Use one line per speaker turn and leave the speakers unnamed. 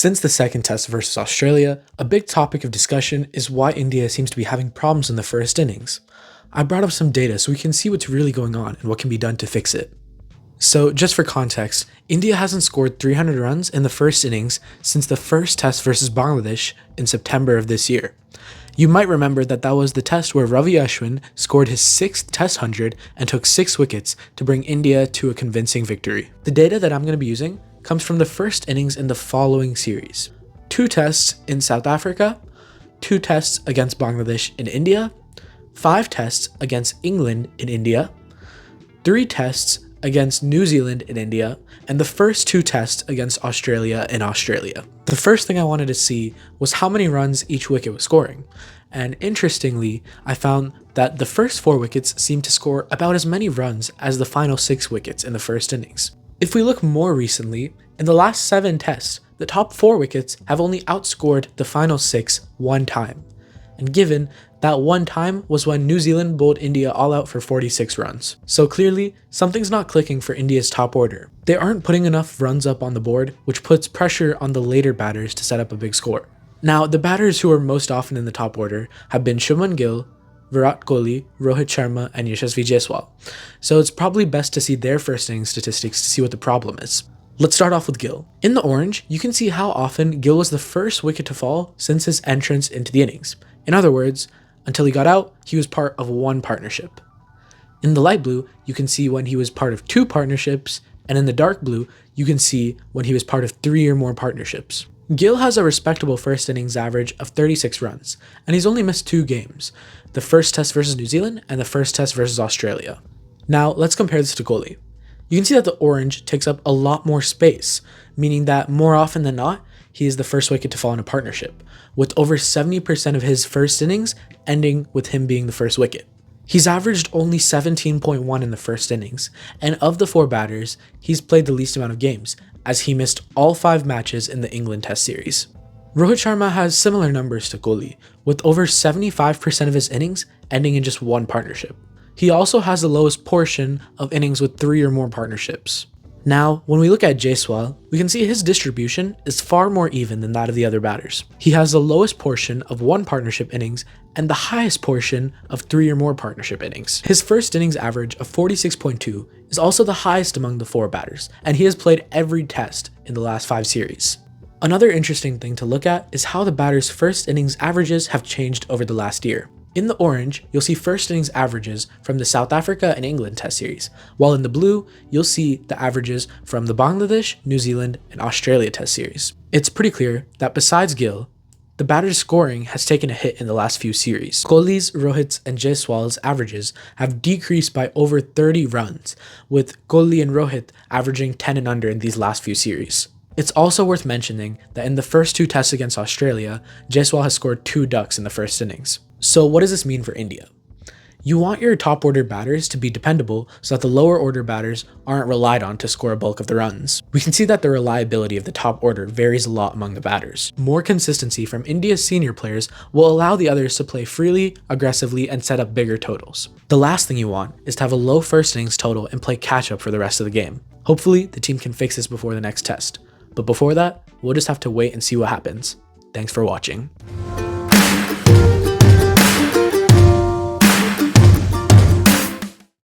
Since the second test versus Australia, a big topic of discussion is why India seems to be having problems in the first innings. I brought up some data so we can see what's really going on and what can be done to fix it. So just for context, India hasn't scored 300 runs in the first innings since the first test versus Bangladesh in September of this year. You might remember that was the test where Ravi Ashwin scored his 6th test 100 and took 6 wickets to bring India to a convincing victory. The data that I'm going to be using comes from the first innings in the following series: 2 tests in South Africa, 2 tests against Bangladesh in India, 5 tests against England in India, 3 tests against New Zealand in India, and the first 2 tests against Australia in Australia. The first thing I wanted to see was how many runs each wicket was scoring, and interestingly, I found that the first 4 wickets seemed to score about as many runs as the final 6 wickets in the first innings. If we look more recently, in the last 7 tests, the top 4 wickets have only outscored the final 6 one time, and given that one time was when New Zealand bowled India all out for 46 runs. So clearly, something's not clicking for India's top order. They aren't putting enough runs up on the board, which puts pressure on the later batters to set up a big score. Now, the batters who are most often in the top order have been Shubman Gill, Virat Kohli, Rohit Sharma, and Yashasvi Jaiswal. So it's probably best to see their first inning statistics to see what the problem is. Let's start off with Gill. In the orange, you can see how often Gill was the first wicket to fall since his entrance into the innings. In other words, until he got out, he was part of 1 partnership. In the light blue, you can see when he was part of 2 partnerships, and in the dark blue, you can see when he was part of 3 or more partnerships. Gill has a respectable first innings average of 36 runs, and he's only missed 2 games, the first test versus New Zealand and the first test versus Australia. Now, let's compare this to Kohli. You can see that the orange takes up a lot more space, meaning that more often than not, he is the first wicket to fall in a partnership, with over 70% of his first innings ending with him being the first wicket. He's averaged only 17.1 in the first innings, and of the 4 batters, he's played the least amount of games, as he missed all 5 matches in the England Test series. Rohit Sharma has similar numbers to Kohli, with over 75% of his innings ending in just 1 partnership. He also has the lowest portion of innings with 3 or more partnerships. Now, when we look at Jaiswal, we can see his distribution is far more even than that of the other batters. He has the lowest portion of 1 partnership innings and the highest portion of 3 or more partnership innings. His first innings average of 46.2 is also the highest among the 4 batters, and he has played every test in the last 5 series. Another interesting thing to look at is how the batter's first innings averages have changed over the last year. In the orange, you'll see first innings averages from the South Africa and England Test series, while in the blue, you'll see the averages from the Bangladesh, New Zealand, and Australia Test series. It's pretty clear that besides Gill, the batter's scoring has taken a hit in the last few series. Kohli's, Rohit's, and Jaiswal's averages have decreased by over 30 runs, with Kohli and Rohit averaging 10 and under in these last few series. It's also worth mentioning that in the first 2 tests against Australia, Jaiswal has scored 2 ducks in the first innings. So what does this mean for India? You want your top order batters to be dependable so that the lower order batters aren't relied on to score a bulk of the runs. We can see that the reliability of the top order varies a lot among the batters. More consistency from India's senior players will allow the others to play freely, aggressively, and set up bigger totals. The last thing you want is to have a low first innings total and play catch up for the rest of the game. Hopefully, the team can fix this before the next test. But before that, we'll just have to wait and see what happens. Thanks for watching.